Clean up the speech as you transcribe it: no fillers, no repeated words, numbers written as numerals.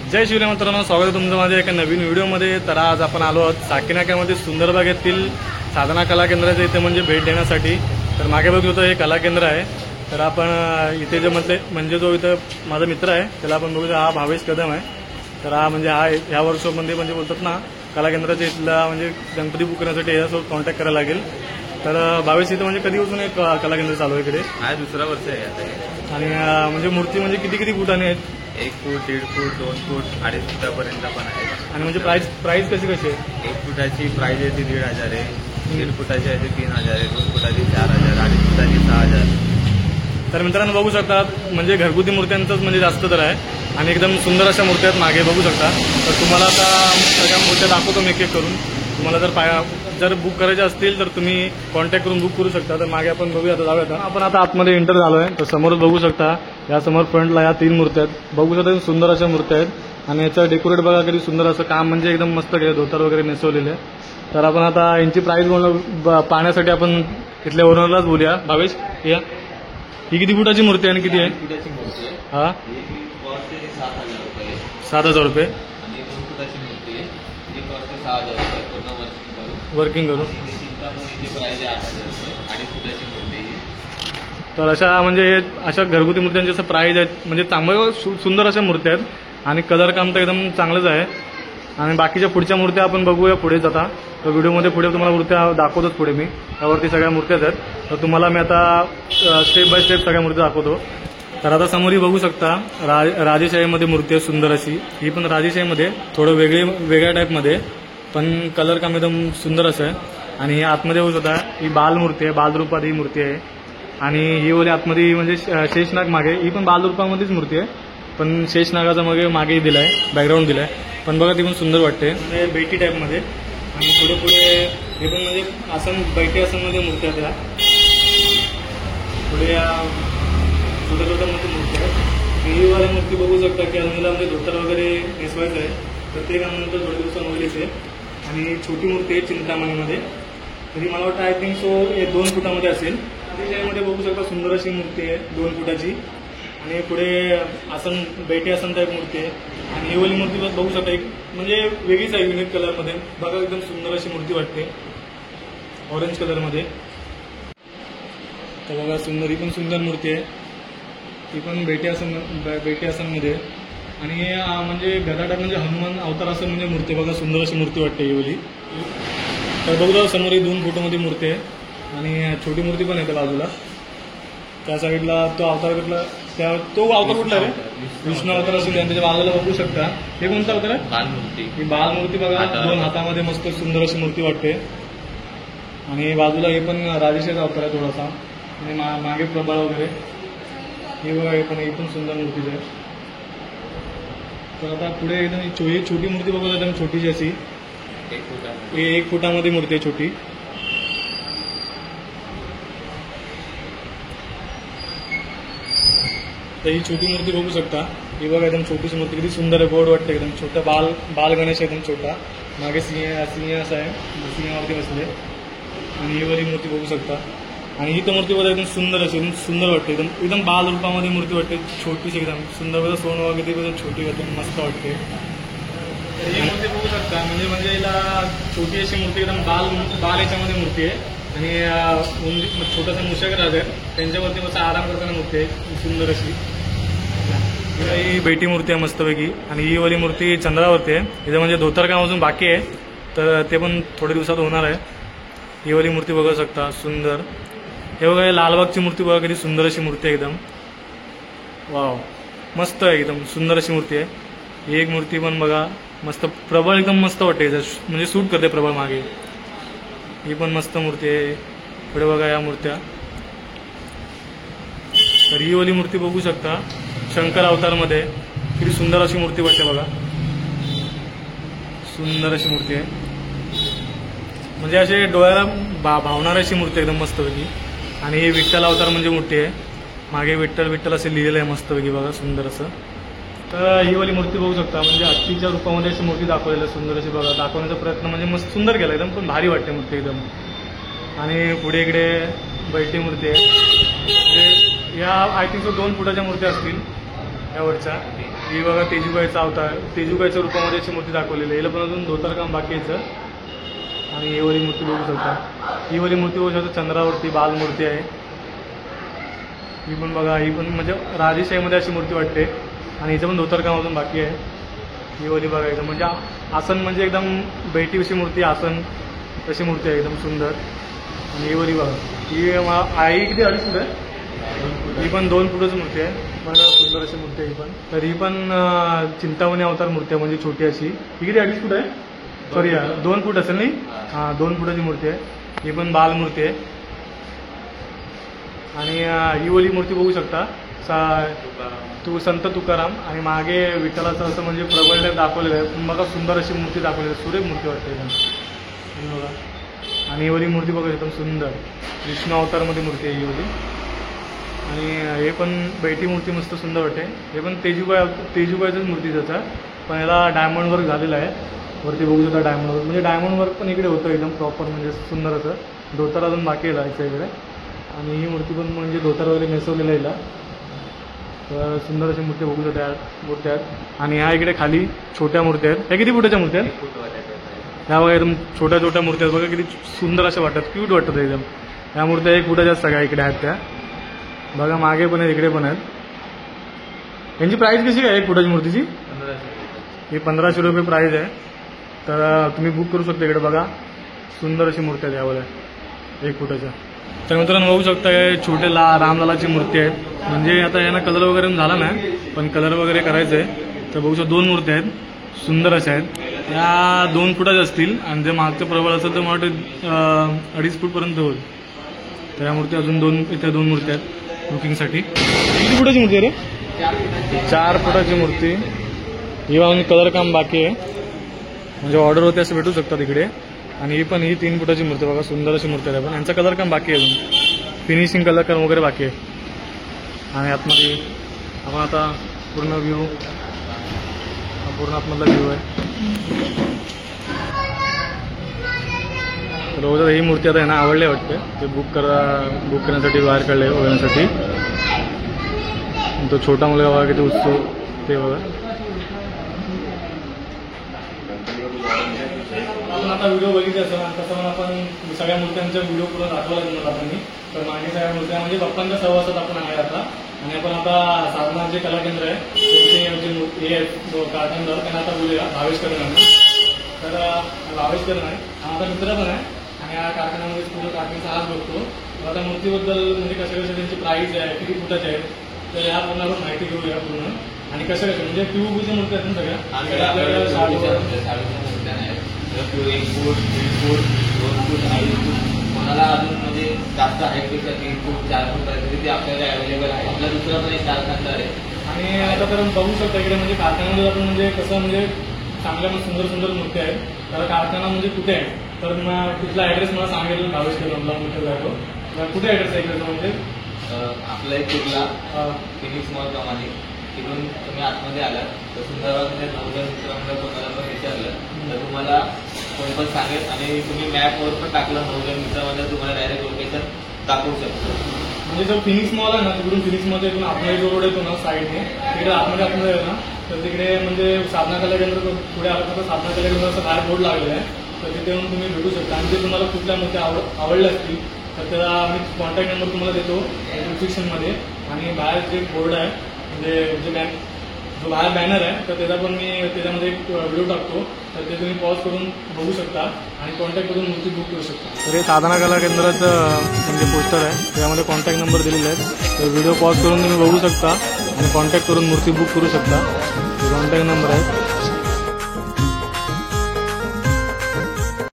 जय शिवराय मित्रांनो, स्वागत आहे तुमचं माझ्या एका नवीन व्हिडिओमध्ये। तर आज आपण आलो आहोत साकीनाक्यामध्ये सुंदरबाग येथील साधना कला केंद्राच्या इथे म्हणजे भेट देण्यासाठी। तर मागे बघतो हे कला केंद्र आहे। तर आपण इथे जे म्हणजे जो इथं माझा मित्र आहे त्याला आपण बघू, हा भावेश कदम आहे। तर हा म्हणजे हा ह्या वर्कशॉपमध्ये म्हणजे बोलतात ना कला केंद्राच्या इथला म्हणजे गणपती बुक करण्यासाठी यासोबत कॉन्टॅक्ट करायला लागेल। तर भावेश इथं म्हणजे कधीपासून एक कला केंद्र चालू आहे इकडे? हा दुसरा वर्ष आहे आता। आणि म्हणजे मूर्ती म्हणजे किती फुटाने आहेत? 1 फूट, 1.5 फूट, 2 फूट, 2.5 फुटापर्यंत पण आहे। आणि म्हणजे प्राइस कशी आहे? 1 फुटाची प्राइस आहे ती 1,500 आहे, 1.5 फुटाची आहे ती 3,000 आहे, 2 फुटाची 4,000, 2.5 फुटाची 6,000। तर मित्रांनो बघू शकता म्हणजे घरगुती मूर्त्यांचंच म्हणजे जास्त दर आहे आणि एकदम सुंदर अशा मूर्त्या आहेत मागे बघू शकता। तर तुम्हाला आता सगळ्या मूर्त्या दाखवतो मी एक करून। तुम्हाला जर बुक करायचे असतील तर तुम्ही कॉन्टॅक्ट करून बुक करू शकता। तर मागे आपण बघूया, आता जाऊया। आपण आता आतमध्ये एंटर झालोय। तर समोरच बघू शकता या समोर फ्रंटला या 3 मूर्त्या आहेत, बघू शकता सुंदर अशा मूर्त्या आहेत। आणि याचं डेकोरेट बघा किती सुंदर असं काम, म्हणजे एकदम मस्त केलं, धोतर वगैरे नेसवलेले। तर आपण आता यांची प्राइस पाहण्यासाठी आपण इथल्या ओनरलाच बोलूया। भावेश, या ही किती फुटाची मूर्ती आहे आणि किती आहे? फुटाची मूर्ती आहे, हा 7,000 रुपये। 7,000 रुपये आणि 2 फुटाची मूर्ती आहे, ती कॉस्ट 6,000 रुपये पूर्ण वर्किंग करून। प्राइस आहे 8,000 रुपये, 2.5 फुटाची मूर्ती आहे। तर अशा म्हणजे अशा घरगुती मूर्त्यांचे असं प्राइस आहेत, म्हणजे चांगलं सुंदर अशा मूर्त्या आहेत आणि कलर काम तर एकदम चांगलंच आहे। आणि बाकीच्या पुढच्या मूर्त्या आपण बघूया पुढे जाता। तर व्हिडिओमध्ये पुढे तुम्हाला मूर्त्या दाखवतोच पुढे मी, त्यावरती सगळ्या मूर्त्याच आहेत। तर तुम्हाला मी आता स्टेप बाय स्टेप सगळ्या मूर्त्या दाखवतो। तर आता समोर बघू शकता राजेशाहीमध्ये मूर्ती आहे सुंदर अशी। ही पण राजेशाहीमध्ये थोडं वेगळ्या टाईपमध्ये, पण कलर काम एकदम सुंदर असं आहे। आणि ही आतमध्ये बघू शकता ही बालमूर्ती आहे, बालरूपात ही मूर्ती आहे। आणि ही ओली आतमध्ये म्हणजे शेषनाग मागे, ही पण बालरूपामध्येच मूर्ती आहे, पण शेषनागाचा मागे दिलाय, बॅकग्राऊंड दिलाय। पण बघा ती पण सुंदर वाटते, म्हणजे बैठी टाईपमध्ये। आणि पुढे हे पण म्हणजे आसन, बैठी आसनमध्ये मूर्त्या त्या पुढे या छोट्या मूर्ती आहेत। ही वाली मूर्ती बघू शकता की अजूनला म्हणजे धोतर वगैरे नेसवायचं आहे, तर ते कामानंतर थोड्या दिवसांनी होईल इथे। आणि छोटी मूर्ती आहे चिंतामणीमध्ये, तरी मला वाटतं आय थिंक सो 2 फुटामध्ये असेल। त्याच्यामध्ये बघू शकता सुंदर अशी मूर्ती आहे 2 फुटाची। आणि पुढे आसन, बैठी आसन टाईप मूर्ती आहे। आणि ही वाली मूर्ती बघू शकता एक म्हणजे वेगळीच आहे, युनिक कलरमध्ये बघा, एकदम सुंदर अशी मूर्ती वाटते ऑरेंज कलरमध्ये। तर बघा सुंदर, ही पण सुंदर मूर्ती आहे, ती पण बैठी आसनमध्ये। आणि म्हणजे गदाटात म्हणजे हनुमान अवतार असं म्हणजे मूर्ती बघा, सुंदर अशी मूर्ती वाटते ही वाली। तर बघू समोर ही 2 फुटामध्ये मूर्ती आहे आणि छोटी मूर्ती पण आहे त्या बाजूला। त्या साईडला तो अवतार कुठला, तो अवतार कुठला रे? विष्णू अवतार असेल। त्याच्या बाजूला बघू शकता हे कोणता अवतार आहे? बालमूर्ती। ही बालमूर्ती बघा, 2 हातामध्ये मस्त सुंदर अशी मूर्ती वाटते। आणि बाजूला हे पण राजेशाहीचा अवतार आहे थोडासा, आणि मागे प्रभाळ वगैरे हे बघा, ही पण सुंदर मूर्तीच आहे। तर आता पुढे एकदम ही छोटी मूर्ती बघा, एकदम छोटीशी अशी 1 फुटामध्ये मूर्ती आहे छोटी। तर ही छोटी मूर्ती बघू शकता, ही बघा एकदम छोटीशी मूर्ती, किती सुंदर आहे, गोड वाटते एकदम। छोटा बाल गणेश एकदम छोटा, मागे सिंह असं आहे, सिंहावरती बसले। आणि ही वाली मूर्ती बघू शकता। आणि ही तर मूर्ती बघा एकदम सुंदर अशी, एकदम सुंदर वाटते, एकदम बाल रूपामध्ये मूर्ती वाटते, छोटीशी एकदम सुंदर बघा, सोन वगैरे एकदम छोटी एकदम मस्त वाटते। ही मूर्ती बघू शकता म्हणजे हिला छोटी अशी मूर्ती, एकदम बाल याच्यामध्ये मूर्ती आहे। आणि छोटासा मुशक राजा आहे, त्यांच्यावरती मस्त आराम करताना मूर्ती आहे सुंदर अशी। ही बैठी मूर्ती आहे मस्तपैकी। आणि ही वाली मूर्ती चंद्रावरती आहे, इथं म्हणजे धोतर काम अजून बाकी आहे, तर ते पण थोड्या दिवसात होणार आहे। ही वाली मूर्ती बघू शकता सुंदर। हे बघा लालबागची मूर्ती बघा, किती सुंदर अशी मूर्ती आहे एकदम, वाव मस्त आहे, एकदम सुंदर अशी मूर्ती आहे। ही एक मूर्ती पण बघा मस्त, प्रबळ एकदम मस्त वाटते, म्हणजे सूट करते प्रबळ मागे। ही पण मस्त मूर्ती आहे। पुढे बघा या मूर्त्या। तर ही वाली मूर्ती बघू शकता शंकर अवतारमध्ये, किती सुंदर अशी मूर्ती वाटते बघा, सुंदर अशी मूर्ती आहे, म्हणजे असे डोळ्याला भावणारी अशी मूर्ती एकदम मस्तपैकी। आणि ही विठ्ठल अवतार म्हणजे मूर्ती आहे, मागे विठ्ठल असे लिहिलेलं आहे मस्तपैकी बघा, सुंदर असं। तर ही वाली मूर्ती बघू शकता, म्हणजे हत्तीच्या रूपामध्ये अशी मूर्ती दाखवलेली आहे सुंदर अशी बघा, दाखवण्याचा प्रयत्न म्हणजे मस्त सुंदर केला एकदम, पण भारी वाटते मूर्ती एकदम। आणि पुढे इकडे बैठी मूर्ती आहे, म्हणजे या आय थिंक 2 फुटाच्या मूर्त्या असतील। यावरच्या. ही बघा तेजूबाईचा अवतार, तेजूबाईच्या रूपामध्ये अशी मूर्ती दाखवलेली आहे. याला पण अजून धोतरकाम बाकी यायचं. आणि ही वाली मूर्ती बघू शकता. ही वाली मूर्ती बघू शकता चंद्रावरती बाल मूर्ती आहे. ही पण बघा, ही पण म्हणजे राजेशाहीमध्ये अशी मूर्ती वाटते. आणि हिचं पण धोतरकाम अजून बाकी आहे. ही वाली बघा एकदम म्हणजे आसन म्हणजे एकदम बैठीविषयी मूर्ती, आसन तशी मूर्ती आहे एकदम सुंदर. आणि ही वाली बघा, ही आई किती 2.5 फूट आहे. ही पण 2 फुटाची मूर्ती आहे. बघा सुंदर अशी मूर्ती आहे ही पण. तर ही पण चिंतामणी अवतार मूर्ती आहे, म्हणजे छोटी अशी. ही किती 2.5 फूट आहे, सॉरी 2 फूट असेल नाही. हां 2 फुटाची मूर्ती आहे. ही पण बाल मूर्ती आहे. आणि ही वाली मूर्ती बघू शकता संत तुकाराम. आणि मागे विठ्ठलाचं असं म्हणजे प्रबळ दाखवलेलं आहे. पण बघा सुंदर अशी मूर्ती दाखवलेली आहे, सुरेख मूर्ती वाटते एकदम. आणि बघा, आणि ही वाली मूर्ती बघा एकदम सुंदर विष्णू अवतारमध्ये मूर्ती आहे ही वाली. आणि हे पण बैठी मूर्ती मस्त सुंदर वाटते. हे पण तेजूबाईचंच मूर्ती त्याचा, पण याला डायमंड वर्क झालेलं आहे. वरती बघू शकता डायमंड वर्क, म्हणजे डायमंड वर्क पण इकडे होतं एकदम प्रॉपर, म्हणजे सुंदर असं. धोतर अजून बाकी आहे लायचं इकडे. आणि ही मूर्ती पण म्हणजे धोतर वगैरे नेसवलेलं आहे हिला. तर सुंदर अशी मूर्ती बघू शकता मूर्त्या आहेत. आणि ह्या इकडे खाली छोट्या मूर्त्या आहेत. ह्या किती फुटाच्या मूर्त्या आहेत. ह्या बघा एकदम छोट्या छोट्या मूर्त्या आहेत. बघा किती सुंदर अशा वाटतात, क्यूट वाटतात एकदम. ह्या मूर्त्या 1 फुटाच्या सगळ्या इकडे आहेत त्या. बघा मागे पण आहेत, इकडे पण आहेत. यांची प्राईस कशी आहे 1 फुटाची मूर्तीची. 1500. ही 1500 रुपये प्राईज आहे. तर तुम्ही बुक करू शकता. इकडे बघा सुंदर अशी मूर्ती आहे यावर 1 फुटाच्या. तर मित्रांनो बघू शकता छोटे रामलालाची मूर्ती आहे. म्हणजे आता यांना कलर वगैरे झाला नाही, पण कलर वगैरे करायचं आहे. तर बघू शकता 2 मूर्त्या आहेत, सुंदर अशा आहेत. या 2 फुटाच्या असतील. आणि जे मागचं प्रबळ असेल तर मला वाटतं 2.5 फूटपर्यंत होईल. तर या मूर्ती अजून इथे 2 मूर्त्या आहेत बुकिंगसाठी. किती फुटाची मूर्ती आहे रे. 4 फुटाची मूर्ती. ही अजून कलर काम बाकी आहे, म्हणजे ऑर्डर होते असं भेटू शकतात इकडे. आणि ही 3 फुटाची मूर्ती बघा, सुंदर अशी मूर्ती आहे. पण यांचा कलर काम बाकी आहे अजून, फिनिशिंग कलर काम वगैरे बाकी आहे. आणि आतमध्ये आपण आता पूर्ण व्ह्यू, हा पूर्ण आतमधला व्ह्यू आहे. तर ही मूर्ती आता यांना आवडली वाटते. ते बुक करण्यासाठी बाहेर काढले बघण्यासाठी. तो छोटा मुलगा बघा किती उत्सुक ते बघा. आपण आता व्हिडिओ बघितले असं तसं पण आपण सगळ्या मूर्त्यांचा व्हिडिओ पूर्ण दाखवला तुम्हाला आपण. तर मागे सगळ्या मूर्त्या म्हणजे बाप्पांच्या सहवासात आपण आहे आता. आणि आपण आता साधना जे कला केंद्र आहे त्यांचे हे कारखानदार त्यांना आता बोलूया भावेश करण आम्ही. तर भावेश करण आहे, हा आता मित्र पण आहे. आणि या कारखान्यामध्ये पूर्ण कारखान्याचा हात बघतो. आता मूर्तीबद्दल म्हणजे कशा त्यांची प्राईस आहे, किती फुटाचे आहेत, तर या पूर्ण आपण माहिती घेऊया पूर्ण. आणि कशा म्हणजे POPच्या मूर्त्या आहेत ना सगळ्या. 1 फूट, 1.5 फूट, 2 फूट, 2.5 फूट. कोणाला अजून म्हणजे जास्त हाईटपेक्षा 3 फूट 4 फूट पाहिजे ते आपल्याला अवेलेबल आहे. आपला दुसरा पण एक कारखानदार आहे. आणि आता तर बघू शकता इकडे म्हणजे कारखान्यामध्ये आपण म्हणजे कसं म्हणजे चांगल्या सुंदर सुंदर मूर्ती आहेत. तर कारखाना म्हणजे कुठे आहे, तर तिथला ॲड्रेस मला सांगेल भावेश कदमला मूर्ती जातो. कुठे ॲड्रेस आहे इकडे म्हणजे आपला एक कुठला फिनिक्स मॉल प्रमाणे. तिकडून तुम्ही आतमध्ये आलात तर सुंदरबागमध्ये 9 मित्रांना कोणाला पण विचारलं तर तुम्हाला कोण पण सांगेल. आणि तुम्ही मॅपवर पण टाकलं 9 मित्रांमध्ये तुम्हाला डायरेक्ट लोकेशन दाखवू शकतो. म्हणजे जो फिनिक्स मॉल आहे ना, तिकडून फिनिक्समध्ये इथून आतमध्ये जो रोड येतो ना साईडने, तिकडे आतमध्ये आहे ना, तर तिकडे म्हणजे साधना कला केंद्र पुढे आलं तर साधना कला केंद्राचा बाहेर बोर्ड लागलेला आहे. तर तिथे येऊन तुम्ही भेटू शकता. आणि ते तुम्हाला कुठल्या मूर्त्या आवडल्या असतील तर त्याला आम्ही कॉन्टॅक्ट नंबर तुम्हाला देतो डिस्क्रिप्शनमध्ये. आणि बाहेर जे बोर्ड आहे म्हणजे जो बाहेर बॅनर आहे तर त्याचा पण मी त्याच्यामध्ये एक व्हिडिओ टाकतो. तर ते तुम्ही पॉज करून बघू शकता आणि कॉन्टॅक्ट करून मूर्ती बुक करू शकता. तर हे साधना कला केंद्राचं म्हणजे पोस्टर आहे, त्यामध्ये कॉन्टॅक्ट नंबर दिलेले आहेत. तर व्हिडिओ पॉज करून तुम्ही बघू शकता आणि कॉन्टॅक्ट करून मूर्ती बुक करू शकता. कॉन्टॅक्ट नंबर आहे.